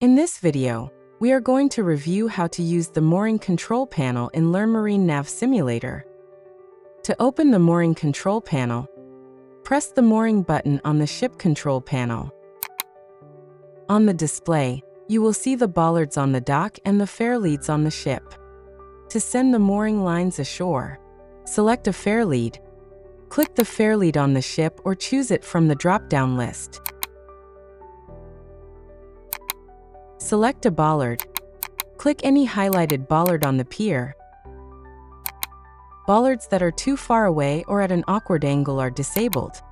In this video, we are going to review how to use the mooring control panel in Learnmarine NavSimulator. To open the mooring control panel, press the mooring button on the ship control panel. On the display, you will see the bollards on the dock and the fairleads on the ship. To send the mooring lines ashore, select a fairlead. Click the fairlead on the ship or choose it from the drop-down list. Select a bollard. Click any highlighted bollard on the pier. Bollards that are too far away or at an awkward angle are disabled.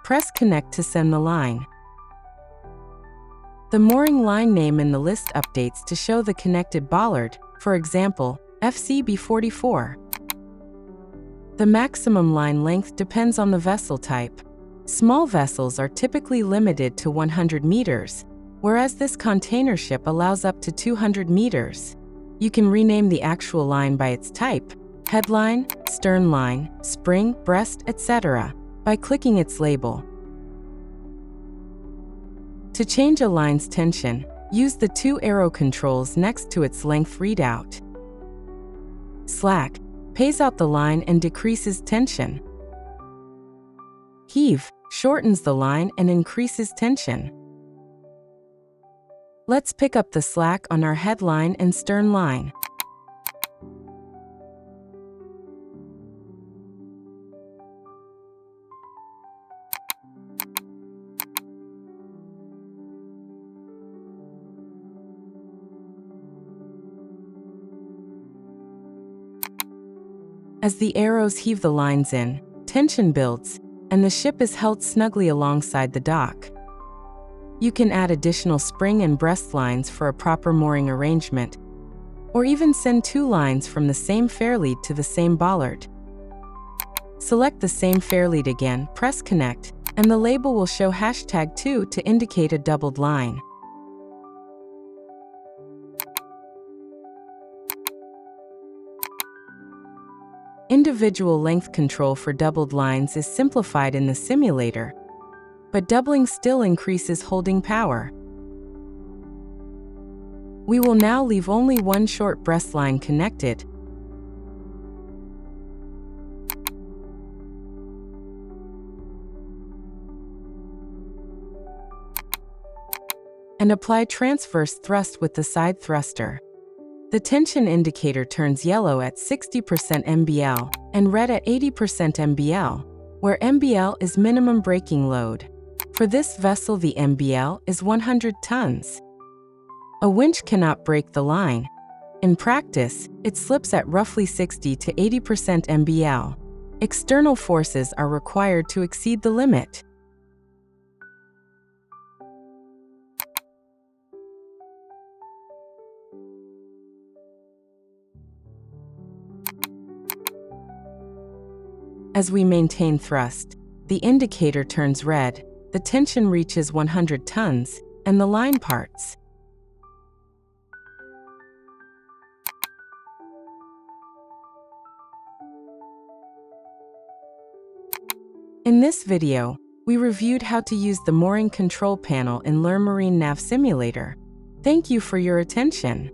Press Connect to send the line. The mooring line name in the list updates to show the connected bollard, for example, FCB44. The maximum line length depends on the vessel type. Small vessels are typically limited to 100 meters, whereas this container ship allows up to 200 meters. You can rename the actual line by its type, headline, stern line, spring, breast, etc., by clicking its label. To change a line's tension, use the two arrow controls next to its length readout. Slack pays out the line and decreases tension. Heave shortens the line and increases tension. Let's pick up the slack on our headline and stern line. As the arrows heave the lines in, tension builds, and the ship is held snugly alongside the dock. You can add additional spring and breast lines for a proper mooring arrangement, or even send two lines from the same fairlead to the same bollard. Select the same fairlead again, press Connect, and the label will show #2 to indicate a doubled line. Individual length control for doubled lines is simplified in the simulator, but doubling still increases holding power. We will now leave only one short breast line connected. And apply transverse thrust with the side thruster. The tension indicator turns yellow at 60% MBL and red at 80% MBL, where MBL is minimum braking load. For this vessel, the MBL is 100 tons. A winch cannot break the line. In practice, it slips at roughly 60 to 80% MBL. External forces are required to exceed the limit. As we maintain thrust, the indicator turns red, the tension reaches 100 tons, and the line parts. In this video, we reviewed how to use the mooring control panel in Learnmarine NavSimulator. Thank you for your attention.